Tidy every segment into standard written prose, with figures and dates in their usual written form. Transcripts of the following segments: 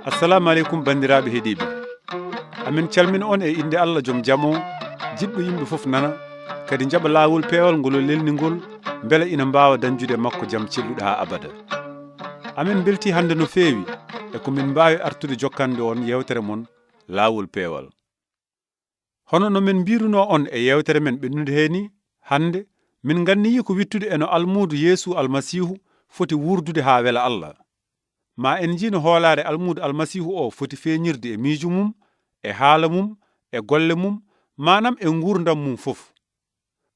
Assalamu alaikum bandiraɓe heeɗiɓe. Amin calmina on e inde Allah joom jamo, jiɗɗo yimɓe fof nana, kadi jaɓa laawol peewol ngol lelningol, beele ina mbawa dañjude makko jaam celluɗo ha abada. Amin belti hande no feewi e ko min mbawi artude jokkande on yewtere mon laawol peewal. Hono no min mbiruno on e yewtere men ɓennude heeni, hande min ganniyi ko wittude eno almuudo Yeesu almasihu foti wurdude ha wela Allah. Ma en jino hoolare almuudo almasihu o foti feeñirde e miiju mum, e haala mum, e golle mum, manam e nguurndam mum fof.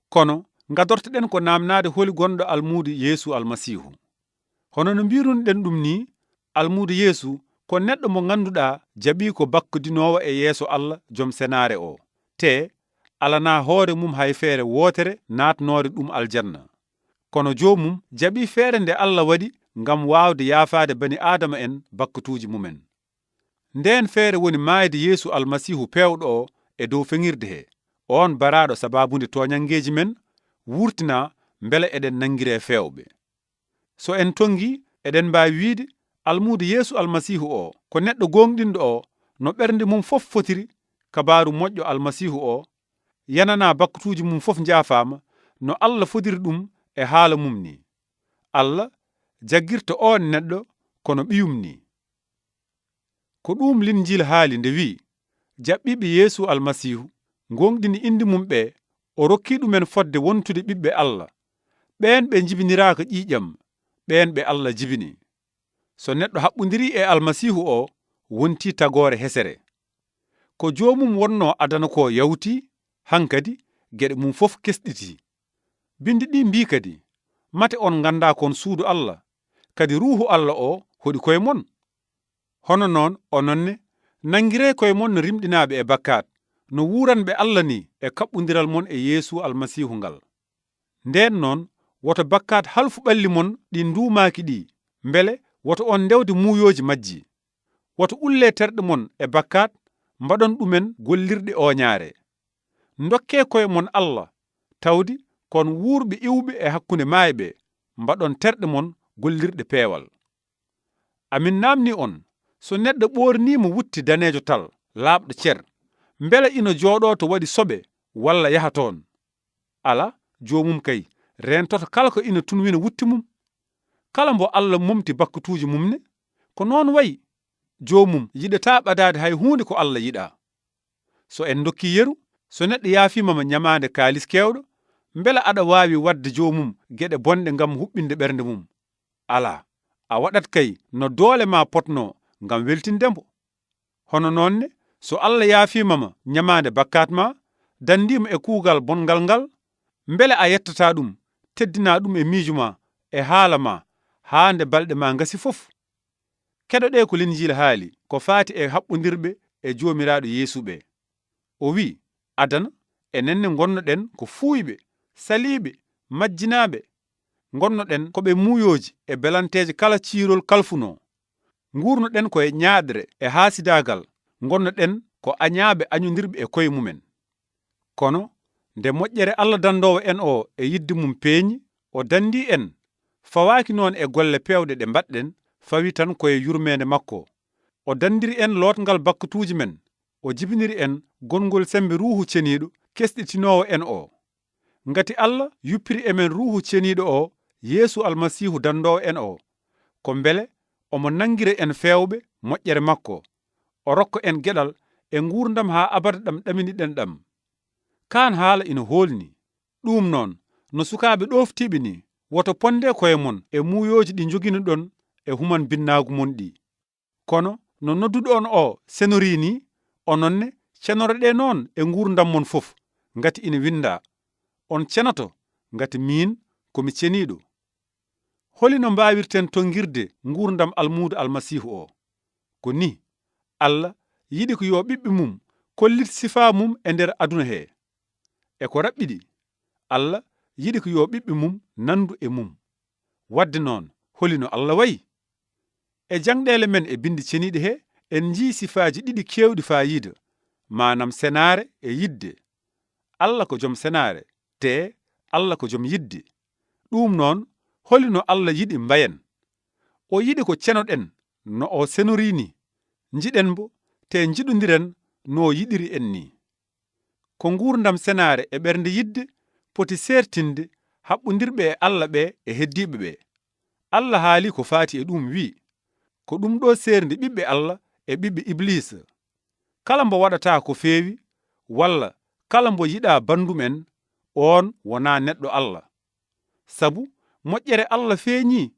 Kono gadortoɗen ko namnade holi gonɗo almuudo Yeesu almasihu. Hono no mbirunɗen ɗum ni, almuudo Yeesu ko neɗɗo mo ganduɗa jaɓi ko bakkudinowo e yeeso Allah joom senare o, te alana hoore mum hay feere wootere natnore ɗum aljanna. Kono jomum jaɓi feere nde Allah waɗi ngam wawde yaafade bani adama en bakkutuji mumen. Nden feere woni maayde Yeesu almasihu pewɗo o e dow feŋirde he, on baraɗo sababunde toñangeji men, wurtina beele eɗen nangire fewɓe. So en tongi eɗen mbawi wiide almuudo Yeesu almasihu o ko neɗɗo gonɗinɗo o no ɓernde mum fof fotiri, kabaru moƴƴo almasihu o yanana bakkutuji mum fof jaafama no Allah fodiri ɗum e haala mum ni. Allah jaggirta on neɗɗo kono ɓiyum ni. Ko ɗum linjil haali nde wi, jaɓɓiɓe Yeesu almasihu gonɗini indi mum ɓe, o rokki ɗumen fodde wontude ɓiɓɓe Allah. Ɓen ɓe jibiniraka ƴiƴam, ɓen ɓe Allah jibini. So neɗɗo haɓɓodiri e almasihu o wonti tagore hesere. Ko jomum wonno adana ko yawti, hankadi geɗe mum fof kesɗiti. Bindi ɗi mbi kadi, mate on ganda kon suudu Allah, kadi ruuhu Allah o hoɗi koye mon. Hono noon ononne nangire koye mon no rimɗinaɓe e bakkat, no wuranɓe Allah ni e kaɓɓodiral mon e Yeesu almasihu ngal. Nden noon woto bakkat halfu ɓalli mon ɗi nduumaki ɗi, beele woto on ndewde muuyoji majji. Woto ulle terɗe mon e bakkat, mbaɗon ɗumen gollirɗe oñaare. Ndokke koye mon Allah, tawdi kon wuurɓe iwɓe e hakkunde maayɓe, mbaɗon terɗe mon gollirɗe peewal. Amin namni on, so neɗɗo ɓornimo wutti danejo tal, laaɓɗo cer, beele ina jooɗo to waɗi soɓe walla yaha toon. Ala, jomum kay rentoto kala ko ina tunwina wutti mum. Kala mbo Allah momti bakkutuji mum ne, ko noon wayi, jomum yiɗata ɓadade hay hunde ko Allah yiɗa. So en dokki yeru, so neɗɗo yaafimama ñamande kaalis kewɗo, beele aɗa wawi wadde jomum geɗe bonɗe ngam huɓɓinde ɓernde mum. Ala, a waɗat kay no doole ma potno ngam weltindemo. Hono nonne, so Allah yaafimama ñamande bakkat ma, dandima e kuugal bongal ngal, beele a yettata ɗum, teddina ɗum e miiju ma, e haala ma, haa nde balɗe ma ngasi fof. Keɗoɗe ko linjil haali, ko faati e haɓɓodirɓe e jomiraɗo Yeesu ɓe. O wi, adana enenne gonnoɗen ko fuuyɓe, saliɓe, majjinaɓe, gonnoɗen koɓe muuyoji e belanteje kala ciirol kalfuno. Nguurnoɗen koye ñaaɗre e haasidagal, gonnoɗen ko añaaɓe añodirɓe e koye mumen. Kono nde moƴƴere Allah dandowo en o e yidde mum peeñi, o dandi en, fawaaki noon e golle pewɗe ɗe mbaɗɗen, fawi tan koye yurmede makko. O dandiri en lotngal bakkutuji men, o jibiniri en gongol sembe ruuhu ceniɗo kesɗitinowo en o. Ngati Allah yuppiri emen ruuhu ceniɗo o, Yeesu almasihu dandowo en o, ko beele omo nangire en fewɓe moƴƴere makko, o rokko en geɗal e nguurndam ha abada ɗam ɗaminiɗen ɗam. Kan haala ina hoolni. Ɗum noon, no sukaɓe ɗoftiɓe ni, woto ponde koye mon e muuyoji ɗi jogino ɗon e human binnagu mon ɗi. Kono no nodduɗo on o senori ni, ononne cenoroɗe noon e nguurndam mon fof, ngati ina winda, on cenoto ngati min komi ceniɗo. Holino mbawirten tongirde nguurndam almuudo almasihu o? Ko ni, Allah yiɗi ko yo ɓiɓɓe mum kollit sifa mum e nder aduna he. E ko raɓɓiɗi, Allah yiɗi ko yo ɓiɓɓe mum nandu e mum. Wadde noon, holino Allah wayi? E jangɗele men e bindi ceniɗe he, en jii sifaji ɗiɗi kewɗi fayida, manam senare e yidde. Allah ko joom senare, te Allah ko joom yidde. ɗum noon holino Allah yiɗi mbayen. O yiɗi ko cenoɗen no o senori ni, jiɗen bo te jiɗodiren no o yiɗiri en ni. Ko nguurndam senaare e ɓernde yidde poti sertinde haɓɓodirɓe e Allah ɓe e heddiɓe ɓe. Allah haali ko faati e ɗum wi, ko ɗum ɗo sernde ɓiɓɓe Allah e ɓiɓɓe Iblisa. Kala mbo waɗata ko feewi, walla kala mbo yiɗa bandumen, on wona neɗɗo Allah. Sabu moƴƴere Allah feeñi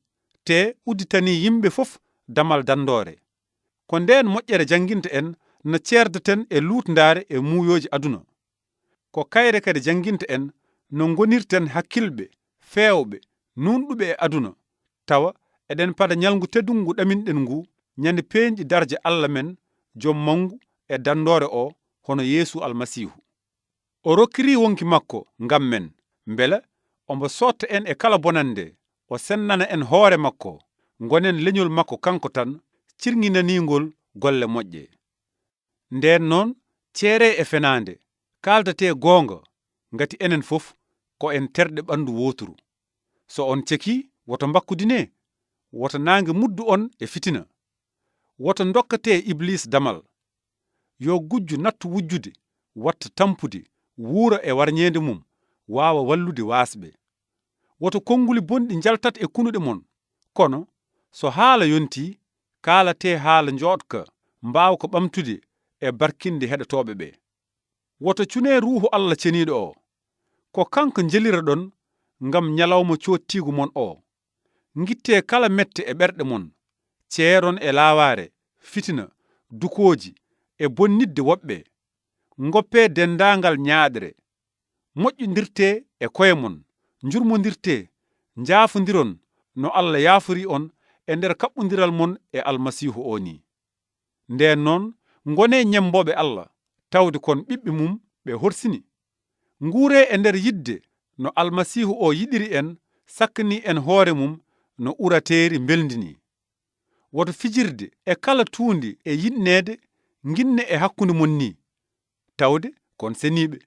te udditani yimɓe fof damal dandore. Ko nden moƴƴere janginta en no ceerdaten e lutndare e muuyoji aduna. Ko kayre kadi janginta en no gonirten hakkilɓe feewɓe nunɗuɓe e aduna, tawa eɗen pada ñalngu teddungu ngu ɗaminɗen ngu ñande peeñɗi darje Allah men jom mangu e dandore o hono Yeesu almasihu. O rokkiri wonki makko ngam men, mbele ombo sotta en e kala bonande, o sennana en hoore makko, gonen leñol makko kanko tan, cirginaningol golle moƴƴe. Nden noon ceere e fenande kaldate goonga, ngati enen fof ko en terɗe ɓandu woturu. So on ceki, woto bakkudine, woto nange muddu on e fitina, woto dokkate Iblis damal. Yo gujju nattu wujjude, watta tampude, wuura e warñede mum, waawa wallude waasɓe. Woto konnguli bonɗi jaltat e kunuɗe mon, kono so haala yonti, kaalate haala njooɗka, mbaawa ko ɓamtude e barkinde heɗotoɓe ɓe. Woto cune ruuhu Allah ceniiɗo o, ko kanko jelira ɗon ngam ñalawma cottigu mon o. Gitte kala mette e ɓerɗe mon, ceeron e laawaare, fitina, dukoji e bonnidde woɓɓe. Ngoppe dendaangal ñaaɗere, moƴƴodirte e koye mon, njurmodirte, njaafondiron no Allah yaafori on e nder kaɓɓodiral mon e almasihu o ni. Nden noon ngone ñemboɓe Allah, tawde kon ɓiɓɓe mum ɓe horsini. Nguure e nder yidde no almasihu o yiɗiri en, sakkani en hoore mum no urateeri beldini. Woto fijirde e kala tuundi e yiɗnede ginne e hakkunde mon ni, tawde kon seniɓe.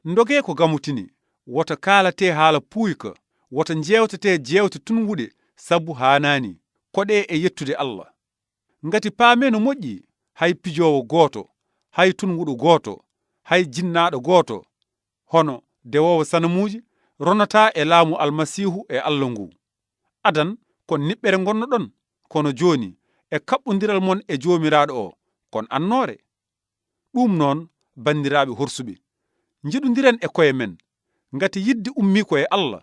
Ndoge ko gamutini, woto kaalate haala puuyka, woto jewtate jewte tunguɗe sabu haanani, koɗe e yettude Allah. Ngati paame no moƴƴi, hay pijowo gooto, hay tunguɗo gooto, hay jinnaɗo gooto, hono dewowo sanamuji, ronata e laamu almasihu e Allah ngu. Adan kon niɓɓere gonno ɗon, kono joni e kaɓɓodiral mon e joomiraɗo o kon annore. Ɗum noon bandiraɓe horsuɓe, jiɗodiren e koye men, ngati yidde ummi ko e Allah,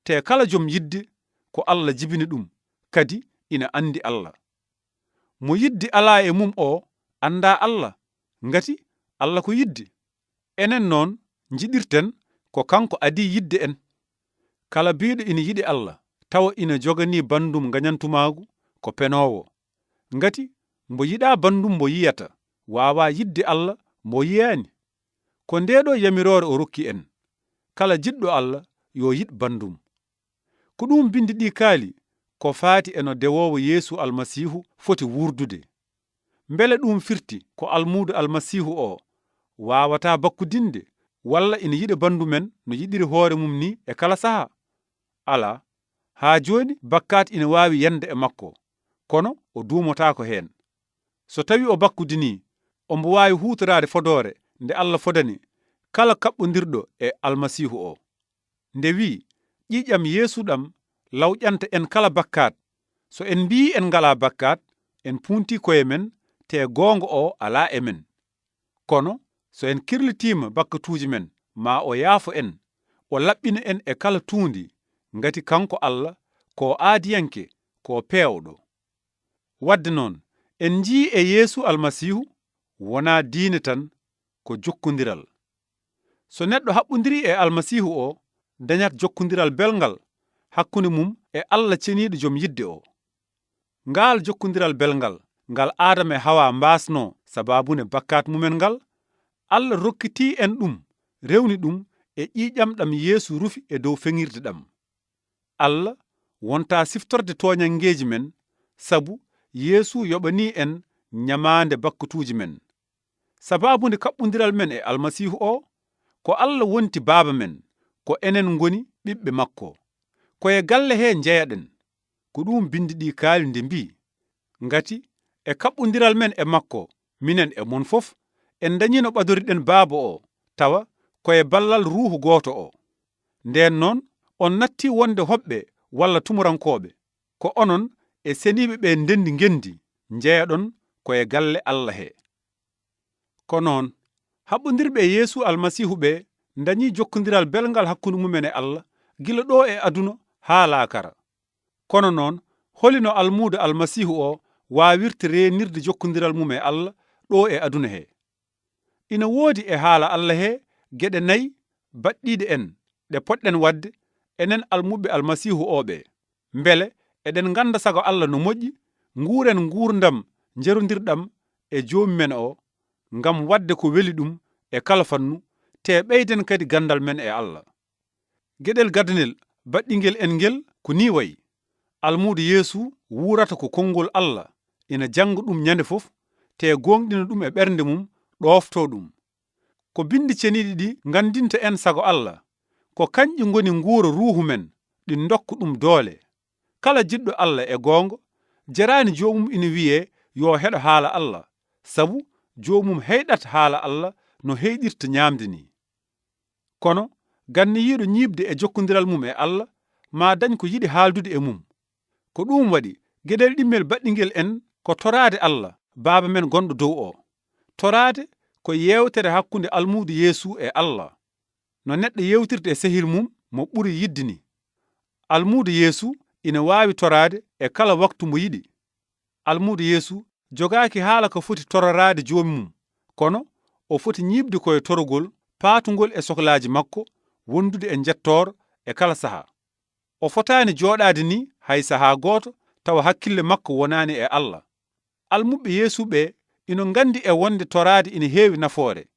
te kala joom yidde ko Allah jibini ɗum, kadi ina andi Allah. Mo yidde ala e mum o anda Allah, ngati Allah ko yidde. Enen noon jiɗirten ko kanko adi yidde en. Kala biɗo ina yiɗi Allah, tawa ina jogani bandum gañantumagu ko penowo. Ngati mbo yiɗa bandum mbo yiyata, wawa yidde Allah mbo yiyani. Ko ndeɗo yamirore o rokki en, kala jiɗɗo Allah yo yiɗ bandum. Ko ɗum bindi ɗi kaali, ko faati eno dewowo Yeesu almasihu foti wurdude. Mbele ɗum firti ko almuudo almasihu o wawata bakkudinde, walla ina yiɗa bandu men no yiɗiri hoore mum ni e kala saha. Ala, haa joni bakkat ina wawi yende e makko, kono o duumotako hen. So tawi o bakkudini, ombo wawi hutorade fodore nde Allah fodani kala kaɓɓodirɗo e almasihu o. Nde wi, ƴiƴam Yeesu ɗam lawƴanta en kala bakkat. So en mbi en ngala bakkat, en punti koye men, te gonga o ala e men. Kono so en kirlitima bakkatuji men, ma o yaafo en, o laɓɓina en e kala tuundi, ngati kanko Allah ko aadiyanke, ko peewɗo. Wadde noon, en jii e Yeesu almasihu wona diine tan, ko jokkodiral. So neɗɗo haɓɓodiri e almasihu o, dañat jokkodiral belgal hakkunde mum e Allah ceniiɗo joom yidde o. Ngal jokkodiral belgal, ngal Adama e Hawa mbasno sababune bakkat mumen ngal, Allah rokkiti en ɗum, rewni ɗum e ƴiƴam ɗam Yeesu rufi e dow feŋirde ɗam. Allah wonta siftorde toñangeji men, sabu Yeesu yoɓani en ñamande bakkatuji men. Sababunde kaɓɓodiral men e almasihu o, ko Allah wonti baaba men, ko enen ngoni ɓiɓɓe makko. koye galle he jeyaɗen ko ɗum bindi ɗi kaali nde mbi ngati e kaɓɓodiral men e makko minen e mon fof en dañino ɓadoriɗen baaba o tawa koye ballal ruuhu gooto o. Nden noon on natti wonde hoɓɓe walla tumurankoɓe ko onon e seniɓe ɓe ndendi gendi jeyaɗon koye galle Allah he. Ko noon haɓɓodirɓe e Yeesu almasihu ɓe dañi jokkodiral belgal hakkunde mumen e Allah gila ɗo e aduna haa laakara. Kono noon holino almuudo almasihu o wawirta renirde jokkodiral mum e Allah ɗo e aduna he. Ina woodi e haala Allah he geɗe nayi baɗɗiɗe en ɗe poɗɗen wadde enen almuɓe almasihu oɓe mbele eɗen ganda sago Allah no moƴƴi nguuren nguurndam jerodirɗam e joomi men o ngam wadde ko weli ɗum e kala fannu te ɓeyden kadi gandal men e Allah. Geɗel gadanel baɗɗingel en ngel ko ni wayi: almuudo Yeesu wurata ko konngol Allah ina janga ɗum ñande fof te gonɗina ɗum e ɓernde mum ɗofto ɗum. Ko bindi ceniɗi ɗi gandinta en sago Allah ko kanƴi ngoni nguura ruuhu men ɗi dokka ɗum doole. Kala jiɗɗo Allah e goonga jarani jomum ina wiye yo heɗo haala Allah, sabu jomum heyɗat haala Allah no heyɗirta ñamde ni. Kono ganniyiɗo ñiibde e jokkodiral mum e Allah ma dañ ko yiɗi haaldude e mum. Ko ɗum waɗi gueɗel ɗimmel baɗɗingel en ko torade Allah baaba men gonɗo dow o. Torade ko yewtere hakkunde almuudo Yeesu e Allah no neɗɗo yewtirta e sehil mum mo ɓuri yidde ni. Almuudo Yeesu ina wawi torade e kala waktu mo yiɗi. Almuudo Yeesu jogaaki haala ko foti tororade joomi mum, kono o foti ñiibde koye torogol paatugol e sohlaaji makko wondude e jettoro e kala saha. O fotaani jooɗaade ni hay saha gooto tawa hakkille makko wonaani e Allah. Almuɓe Yeesu ɓe ino ngandi e wonde torade ina heewi nafoore,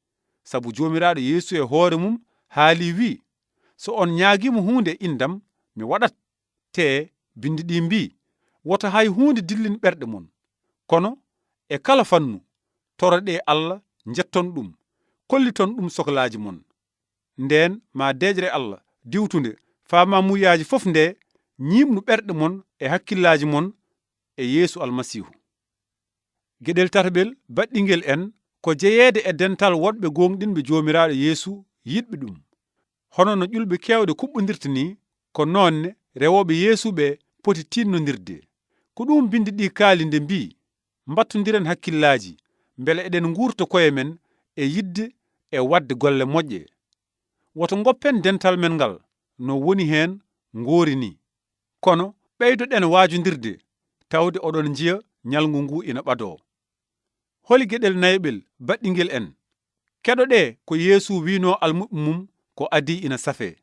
sabu joomiraaɗo Yeesu e hoore mum haali wi: so on ñaagimo hunde indam mi waɗat. Te bindi ɗi mbi: woto hay hunde dillin ɓerɗe mon. Kono e kala fannu toroɗe Allah jetton ɗum, kolliton ɗum sohlaaji mon. Nden ma dejre Allah diwtunde fama muyaji fof nde ñimnu ɓerɗe mon e hakkillaji mon e Yeesu almasihu. Geɗel tataɓel baɗɗingel en ko jeyeede e dental woɗɓe gonɗinɓe joomiraaɗo Yeesu yiɗɓe ɗum. Hono no ƴulɓe kewɗe kuɓɓodirta ni, ko noonne rewoɓe Yeesu ɓe poti tinnodirde. Ko ɗum bindi ɗi kaali nde mbi: mbattodiren hakkillaji mbele eɗen ngurta koye men e yidde e wadde golle moƴƴe. Woto goppen dental men ngal no woni hen ngoori ni, kono ɓeydoɗen waajodirde tawde oɗon jiya ñalngu ngu ina ɓado. Holi geɗel nayiɓel baɗɗingel en keɗoɗe ko Yeesu wino almuɓe mum ko adi ina safe.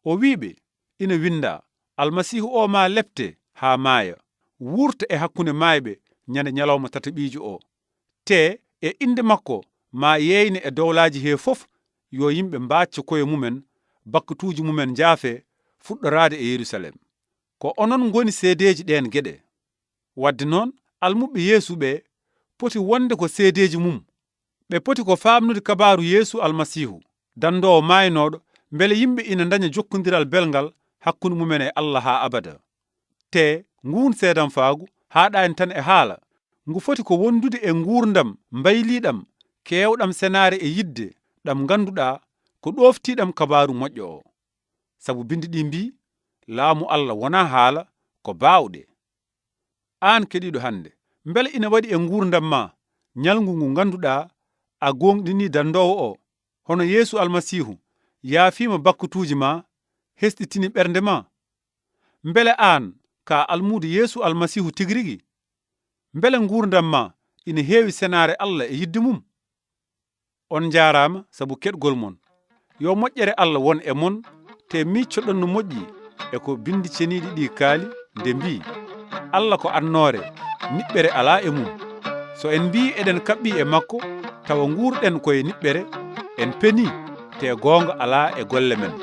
O wiɓe ina winda almasihu o ma lepte ha maaya, wurta e hakkunde mayɓe ñande ñalawma tataɓijo o. Te e inde makko ma yeyne e dowlaji he fof yo yimɓe mbacca koye mumen, bakkatuji mumen jaafe fuɗɗorade e Yerusalem. Ko onon goni seedeji ɗen geɗe. Wadde noon almuɓe Yeesu ɓe poti wonde ko seedeji mum. Ɓe poti ko famnude kabaru Yeesu almasihu dandowo maynoɗo, mbele yimɓe ina daña jokkodiral belgal hakkunde mumen e Allah ha abada. Te ngun seedam faagu haɗani tan e haala ngu foti ko wondude e nguurndam mbayliɗam kewɗam senare e yidde ɗam ganduɗa ko ɗoftiɗam kabaru moƴƴo o. Sabu bindi ɗi mbi: laamu Allah wona haala ko baawɗe. An keɗiɗo hande, mbele ina waɗi e nguurndam ma ñalngu ngu ganduɗa a gonɗini dandowo o, hono Yeesu almasihu yaafima bakkatuji ma, hesɗitini ɓernde ma? Mbele an ka almuudo Yeesu almasihu tigirigi? Mbele nguurndam ma ina heewi senare Allah e yidde mum? On jaarama sabu keɗgol mon. Yo moƴƴere Allah won e mon, te miccoɗon no moƴƴi e ko bindi ceniɗi ɗi kaali nde mbi: Allah ko annore, niɓɓere ala e mum. So en mbi eɗen kaɓɓi e makko tawa nguurɗen koye niɓɓere, en peni te goonga ala e golle men.